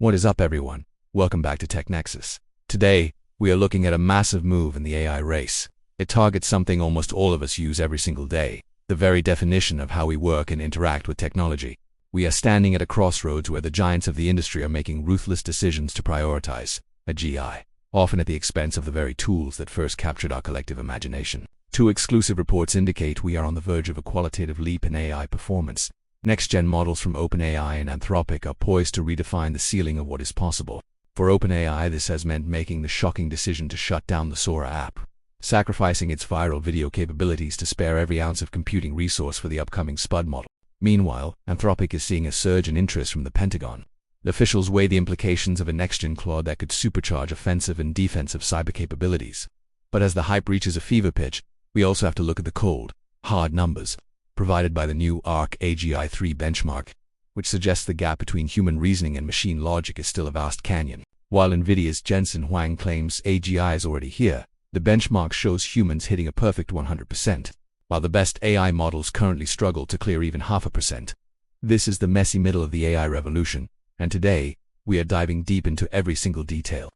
What is up, everyone? Welcome back to Tech Nexus. Today, we are looking at a massive move in the AI race. It targets something almost all of us use every single day, the very definition of how we work and interact with technology. We are standing at a crossroads where the giants of the industry are making ruthless decisions to prioritize AGI, often at the expense of the very tools that first captured our collective imagination. Two exclusive reports indicate we are on the verge of a qualitative leap in AI performance. Next-gen models from OpenAI and Anthropic are poised to redefine the ceiling of what is possible. For OpenAI, this has meant making the shocking decision to shut down the Sora app, sacrificing its viral video capabilities to spare every ounce of computing resource for the upcoming Spud model. Meanwhile, Anthropic is seeing a surge in interest from the Pentagon. The officials weigh the implications of a next-gen Claude that could supercharge offensive and defensive cyber capabilities. But as the hype reaches a fever pitch, we also have to look at the cold, hard numbers provided by the new ARC AGI 3 benchmark, which suggests the gap between human reasoning and machine logic is still a vast canyon. While NVIDIA's Jensen Huang claims AGI is already here, the benchmark shows humans hitting a perfect 100%, while the best AI models currently struggle to clear even 0.5%. This is the messy middle of the AI revolution, and today, we are diving deep into every single detail.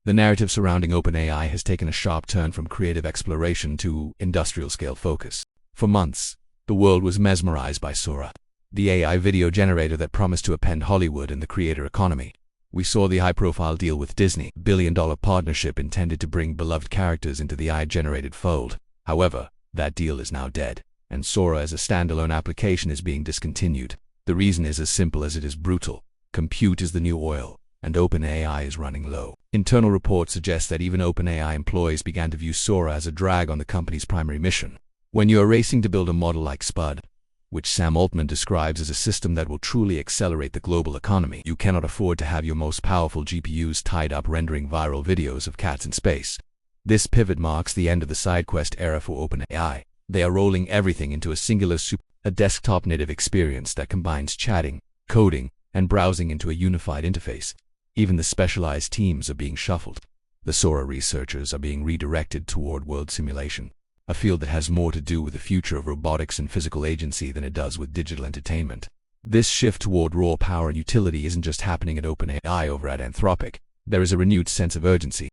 The narrative surrounding OpenAI has taken a sharp turn from creative exploration to industrial-scale focus. For months, the world was mesmerized by Sora, the AI video generator that promised to upend Hollywood and the creator economy. We saw the high-profile deal with Disney, a billion-dollar partnership intended to bring beloved characters into the AI-generated fold. However, that deal is now dead, and Sora as a standalone application is being discontinued. The reason is as simple as it is brutal. Compute is the new oil, and OpenAI is running low. Internal reports suggest that even OpenAI employees began to view Sora as a drag on the company's primary mission. When you are racing to build a model like Spud, which Sam Altman describes as a system that will truly accelerate the global economy, you cannot afford to have your most powerful GPUs tied up rendering viral videos of cats in space. This pivot marks the end of the side quest era for OpenAI. They are rolling everything into a singular a desktop-native experience that combines chatting, coding, and browsing into a unified interface. Even the specialized teams are being shuffled. The Sora researchers are being redirected toward world simulation, a field that has more to do with the future of robotics and physical agency than it does with digital entertainment. This shift toward raw power and utility isn't just happening at OpenAI over at Anthropic. There is a renewed sense of urgency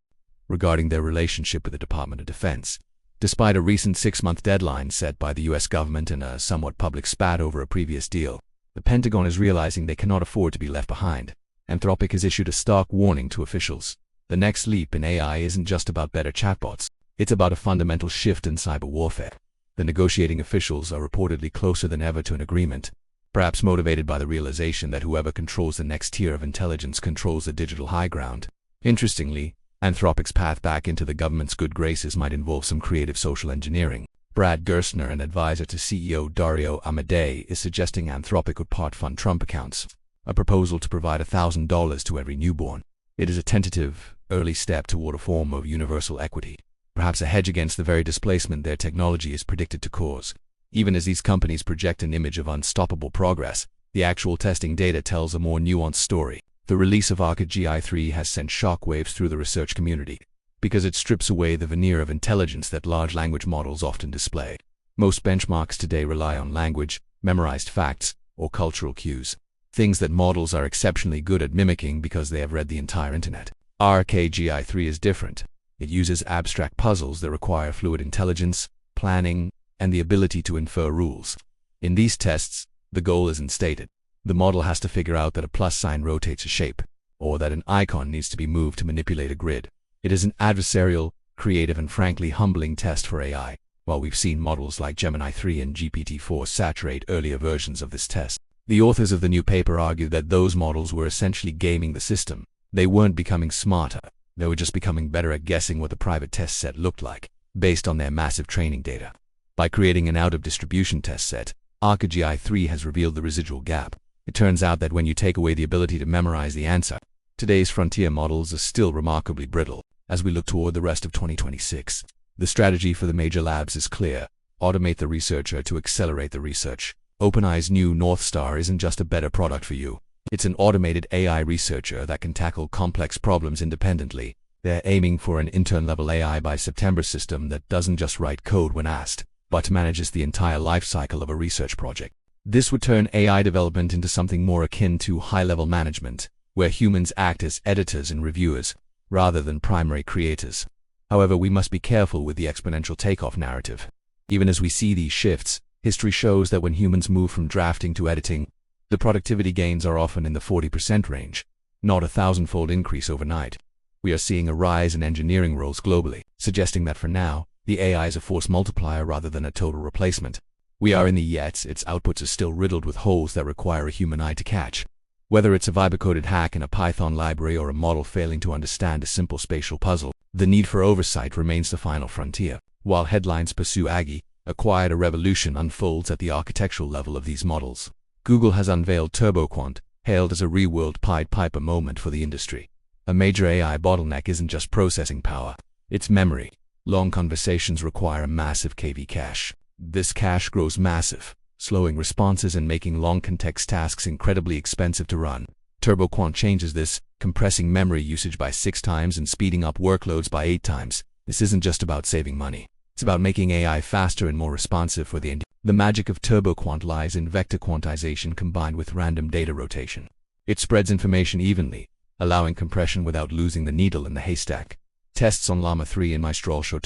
regarding their relationship with the Department of Defense. Despite a recent 6-month deadline set by the US government and a somewhat public spat over a previous deal, the Pentagon is realizing they cannot afford to be left behind. Anthropic has issued a stark warning to officials. The next leap in AI isn't just about better chatbots. It's about a fundamental shift in cyber warfare. The negotiating officials are reportedly closer than ever to an agreement, perhaps motivated by the realization that whoever controls the next tier of intelligence controls the digital high ground. Interestingly, Anthropic's path back into the government's good graces might involve some creative social engineering. Brad Gerstner, an advisor to CEO Dario Amodei, is suggesting Anthropic would part-fund Trump accounts, a proposal to provide $1,000 to every newborn. It is a tentative, early step toward a form of universal equity, perhaps a hedge against the very displacement their technology is predicted to cause. Even as these companies project an image of unstoppable progress, the actual testing data tells a more nuanced story. The release of ARC AGI 3 has sent shockwaves through the research community, because it strips away the veneer of intelligence that large language models often display. Most benchmarks today rely on language, memorized facts, or cultural cues, things that models are exceptionally good at mimicking because they have read the entire internet. ARC AGI 3 is different. It uses abstract puzzles that require fluid intelligence, planning, and the ability to infer rules. In these tests, the goal isn't stated. The model has to figure out that a plus sign rotates a shape, or that an icon needs to be moved to manipulate a grid. It is an adversarial, creative, and frankly humbling test for AI. While we've seen models like Gemini 3 and GPT-4 saturate earlier versions of this test, the authors of the new paper argue that those models were essentially gaming the system. They weren't becoming smarter. They were just becoming better at guessing what the private test set looked like, based on their massive training data. By creating an out-of-distribution test set, ARC AGI 3 has revealed the residual gap. It turns out that when you take away the ability to memorize the answer, today's frontier models are still remarkably brittle. As we look toward the rest of 2026, the strategy for the major labs is clear: automate the researcher to accelerate the research. OpenAI's new North Star isn't just a better product for you. It's an automated AI researcher that can tackle complex problems independently. They're aiming for an intern-level AI by September system that doesn't just write code when asked, but manages the entire life cycle of a research project. This would turn AI development into something more akin to high-level management, where humans act as editors and reviewers, rather than primary creators. However, we must be careful with the exponential takeoff narrative. Even as we see these shifts, history shows that when humans move from drafting to editing, the productivity gains are often in the 40% range, not a thousandfold increase overnight. We are seeing a rise in engineering roles globally, suggesting that for now, the AI is a force multiplier rather than a total replacement. We are in the yet, its outputs are still riddled with holes that require a human eye to catch. Whether it's a vibe-coded hack in a Python library or a model failing to understand a simple spatial puzzle, the need for oversight remains the final frontier. While headlines pursue AGI, a quieter revolution unfolds at the architectural level of these models. Google has unveiled Quant, hailed as a real-world Pied Piper moment for the industry. A major AI bottleneck isn't just processing power, it's memory. Long conversations require a massive KV cache. This cache grows massive, slowing responses and making long context tasks incredibly expensive to run. Quant changes this, compressing memory usage by 6 times and speeding up workloads by 8 times. This isn't just about saving money. It's about making AI faster and more responsive for the end. The magic of Quant lies in vector quantization combined with random data rotation. It spreads information evenly, allowing compression without losing the needle in the haystack. Tests on Llama 3 and Mistral show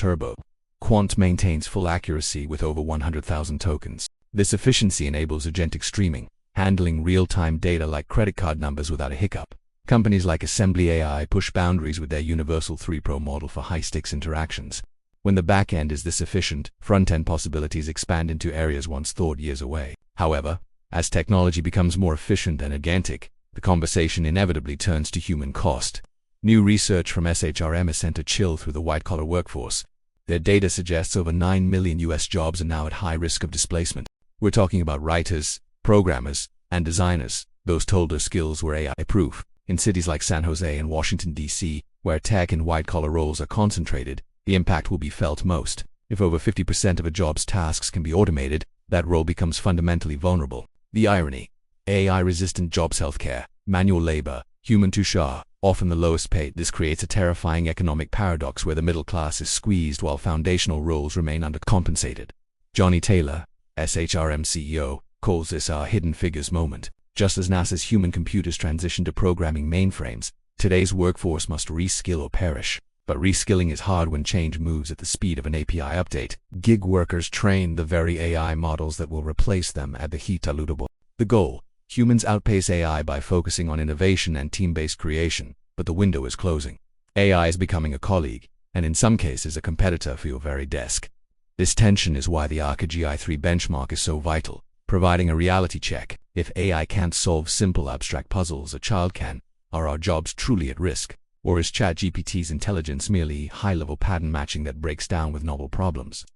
Quant maintains full accuracy with over 100,000 tokens. This efficiency enables agentic streaming, handling real-time data like credit card numbers without a hiccup. Companies like Assembly AI push boundaries with their Universal 3 Pro model for high-stakes interactions. When the back-end is this efficient, front-end possibilities expand into areas once thought years away. However, as technology becomes more efficient and agentic, the conversation inevitably turns to human cost. New research from SHRM has sent a chill through the white-collar workforce. Their data suggests over 9 million US jobs are now at high risk of displacement. We're talking about writers, programmers, and designers. Those older skills were AI-proof. In cities like San Jose and Washington, D.C., where tech and white-collar roles are concentrated, the impact will be felt most. If over 50% of a job's tasks can be automated, that role becomes fundamentally vulnerable. The irony: AI-resistant jobs, healthcare, manual labor, human touche, often the lowest paid. This creates a terrifying economic paradox where the middle class is squeezed while foundational roles remain undercompensated. Johnny Taylor, SHRM CEO, calls this our hidden figures moment. Just as NASA's human computers transition to programming mainframes, today's workforce must reskill or perish. But reskilling is hard when change moves at the speed of an API update. Gig workers train the very AI models that will replace them at the heat eludable. The goal: humans outpace AI by focusing on innovation and team-based creation, but the window is closing. AI is becoming a colleague, and in some cases a competitor for your very desk. This tension is why the ARC AGI 3 benchmark is so vital, providing a reality check. If AI can't solve simple abstract puzzles a child can, are our jobs truly at risk? Or is ChatGPT's intelligence merely high-level pattern matching that breaks down with novel problems?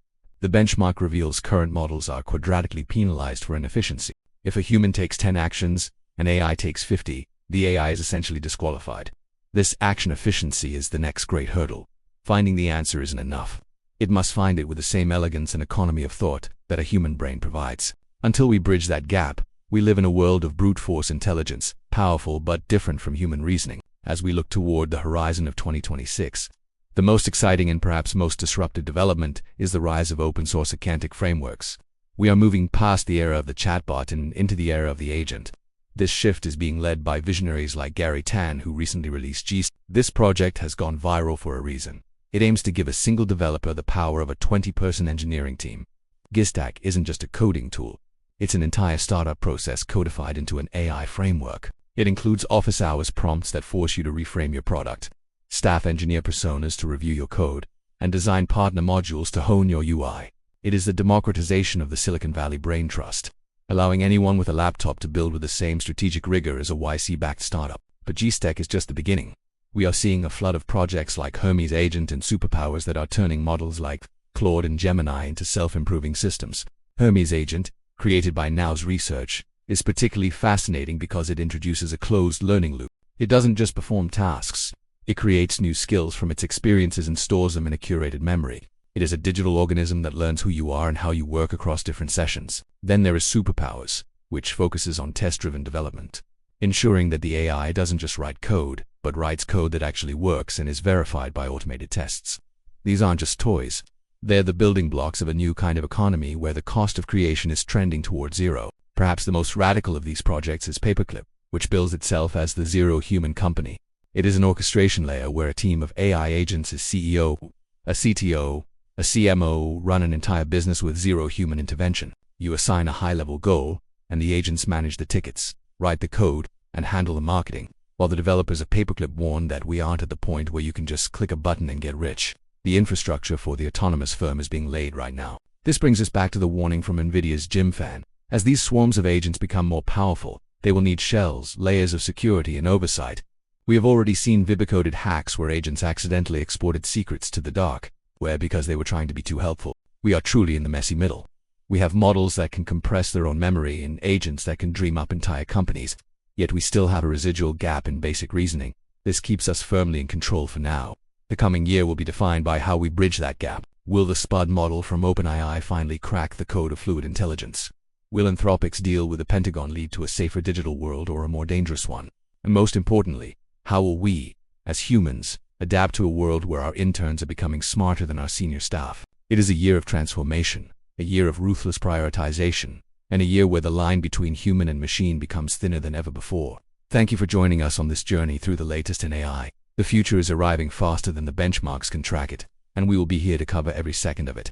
The benchmark reveals current models are quadratically penalized for inefficiency. If a human takes 10 actions, and AI takes 50, the AI is essentially disqualified. This action efficiency is the next great hurdle. Finding the answer isn't enough. It must find it with the same elegance and economy of thought that a human brain provides. Until we bridge that gap, we live in a world of brute force intelligence, powerful but different from human reasoning. As we look toward the horizon of 2026, the most exciting and perhaps most disruptive development is the rise of open-source agentic frameworks. We are moving past the era of the chatbot and into the era of the agent. This shift is being led by visionaries like Gary Tan, who recently released GStack. This project has gone viral for a reason. It aims to give a single developer the power of a 20-person engineering team. GStack isn't just a coding tool. It's an entire startup process codified into an AI framework. It includes office hours prompts that force you to reframe your product, staff engineer personas to review your code, and design partner modules to hone your UI. It is the democratization of the Silicon Valley brain trust, allowing anyone with a laptop to build with the same strategic rigor as a YC-backed startup. But GStack is just the beginning. We are seeing a flood of projects like Hermes Agent and superpowers that are turning models like Claude and Gemini into self-improving systems. Hermes Agent, created by Now's Research, is particularly fascinating because it introduces a closed learning loop. It doesn't just perform tasks. It creates new skills from its experiences and stores them in a curated memory. It is a digital organism that learns who you are and how you work across different sessions. Then there is Superpowers, which focuses on test-driven development, ensuring that the AI doesn't just write code, but writes code that actually works and is verified by automated tests. These aren't just toys. They're the building blocks of a new kind of economy where the cost of creation is trending toward zero. Perhaps the most radical of these projects is Paperclip. which bills itself as the Zero Human Company. It is an orchestration layer where a team of AI agents, a CEO, a CTO, a CMO, run an entire business with zero human intervention. You assign a high-level goal, and the agents manage the tickets, write the code, and handle the marketing, while the developers of Paperclip warn that we aren't at the point where you can just click a button and get rich. The infrastructure for the autonomous firm is being laid right now. This brings us back to the warning from NVIDIA's Jim Fan. As these swarms of agents become more powerful, they will need shells, layers of security, and oversight. We have already seen VIB-coded hacks where agents accidentally exported secrets to the dark web because they were trying to be too helpful. We are truly in the messy middle. We have models that can compress their own memory and agents that can dream up entire companies, yet we still have a residual gap in basic reasoning. This keeps us firmly in control for now. The coming year will be defined by how we bridge that gap. Will the Spud model from OpenAI finally crack the code of fluid intelligence? Will Anthropic's deal with the Pentagon lead to a safer digital world or a more dangerous one? And most importantly, how will we, as humans, adapt to a world where our interns are becoming smarter than our senior staff? It is a year of transformation, a year of ruthless prioritization, and a year where the line between human and machine becomes thinner than ever before. Thank you for joining us on this journey through the latest in AI. The future is arriving faster than the benchmarks can track it, and we will be here to cover every second of it.